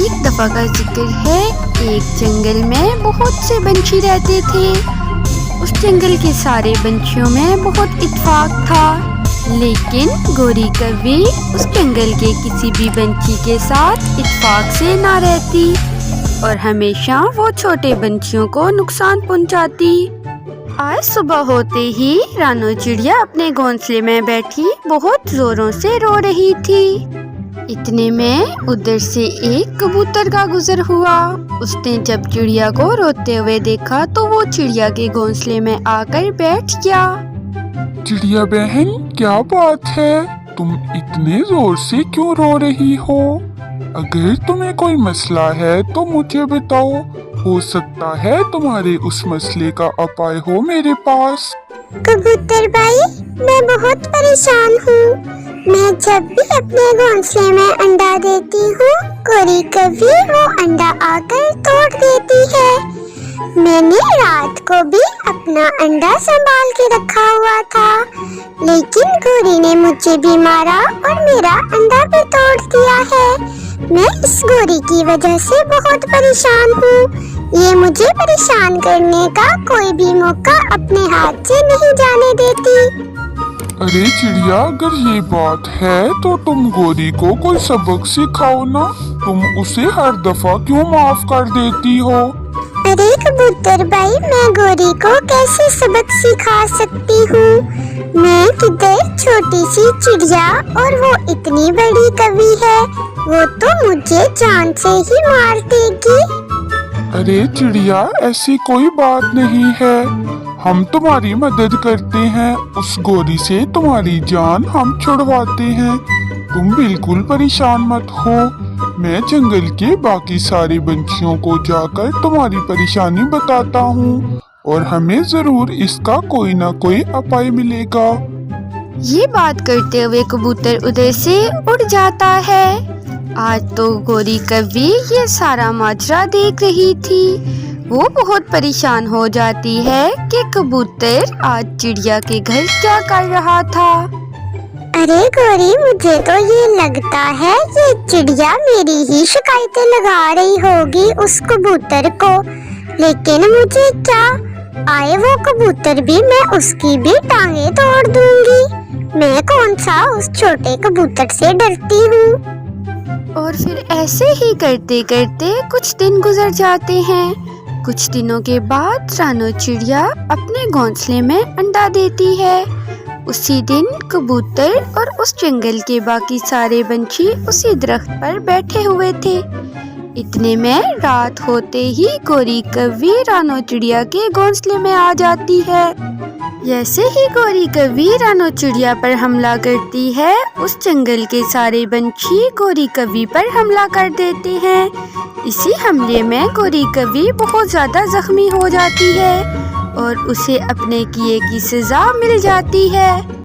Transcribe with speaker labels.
Speaker 1: ایک دفعہ کا ذکر ہے، ایک جنگل میں بہت سے بنچی رہتے تھے۔ اس جنگل کے سارے بنچیوں میں بہت اتفاق تھا، لیکن گوری کوی اس جنگل کے کسی بھی بنچی کے ساتھ اتفاق سے نہ رہتی اور ہمیشہ وہ چھوٹے بنچیوں کو نقصان پہنچاتی۔ آج صبح ہوتے ہی رانو چڑیا اپنے گھونسلے میں بیٹھی بہت زوروں سے رو رہی تھی۔ اتنے میں ادھر سے ایک کبوتر کا گزر ہوا۔ اس نے جب چڑیا کو روتے ہوئے دیکھا تو وہ چڑیا کے گھونسلے میں آ کر بیٹھ گیا۔
Speaker 2: چڑیا بہن، کیا بات ہے؟ تم اتنے زور سے کیوں رو رہی ہو؟ اگر تمہیں کوئی مسئلہ ہے تو مجھے بتاؤ، ہو سکتا ہے تمہارے اس مسئلے کا اپائے ہو میرے پاس۔
Speaker 3: کبوتر بھائی، میں بہت پریشان ہوں۔ میں جب بھی اپنے گھونسلے میں انڈا دیتی ہوں، گوری کوی وہ انڈا آ کر توڑ دیتی ہے۔ میں نے رات کو بھی اپنا انڈا سنبھال کے رکھا ہوا تھا، لیکن گوری نے مجھے بھی مارا اور میرا انڈا بھی توڑ دیا ہے۔ میں اس گوری کی وجہ سے بہت پریشان ہوں۔ یہ مجھے پریشان کرنے کا کوئی بھی موقع اپنے ہاتھ سے نہیں جانے دیتی۔
Speaker 2: ارے چڑیا، اگر یہ بات ہے تو تم گوری کو کوئی سبق سکھاؤ نا۔ تم اسے ہر دفعہ کیوں معاف کر دیتی ہو؟
Speaker 3: ارے کبوتر بھائی، میں گوری کو کیسے سبق سکھا سکتی ہوں؟ میں کدھر چھوٹی سی چڑیا اور وہ اتنی بڑی کوی ہے، وہ تو مجھے جان سے ہی مار دے گی۔
Speaker 2: ارے چڑیا، ایسی کوئی بات نہیں ہے، ہم تمہاری مدد کرتے ہیں، اس گوری سے تمہاری جان ہم چھڑواتے ہیں۔ تم بالکل پریشان مت ہو، میں جنگل کے باقی سارے بنچیوں کو جا کر تمہاری پریشانی بتاتا ہوں اور ہمیں ضرور اس کا کوئی نہ کوئی اپائے ملے گا۔
Speaker 1: یہ بات کرتے ہوئے کبوتر ادھر سے اڑ جاتا ہے۔ آج تو گوری کوی یہ سارا ماجرا دیکھ رہی تھی۔ وہ بہت پریشان ہو جاتی ہے کہ کبوتر آج چڑیا کے گھر کیا کر رہا تھا۔
Speaker 3: ارے گوری، مجھے تو یہ لگتا ہے یہ چڑیا میری ہی شکایتیں لگا رہی ہوگی اس کبوتر کو، لیکن مجھے کیا، آئے وہ کبوتر بھی، میں اس کی بھی ٹانگیں توڑ دوں گی۔ میں کون سا اس چھوٹے کبوتر سے ڈرتی ہوں۔
Speaker 1: اور پھر ایسے ہی کرتے کرتے کچھ دن گزر جاتے ہیں۔ کچھ دنوں کے بعد رانو چڑیا اپنے گھونسلے میں انڈا دیتی ہے۔ اسی دن کبوتر اور اس جنگل کے باقی سارے بنچی اسی درخت پر بیٹھے ہوئے تھے۔ اتنے میں رات ہوتے ہی گوری کوی رانو چڑیا کے گھونسلے میں آ جاتی ہے۔ جیسے ہی گوری کوی رانو چڑیا پر حملہ کرتی ہے، اس جنگل کے سارے بنچی گوری کوی پر حملہ کر دیتے ہیں۔ اسی حملے میں گوری کوی بہت زیادہ زخمی ہو جاتی ہے اور اسے اپنے کیے کی سزا مل جاتی ہے۔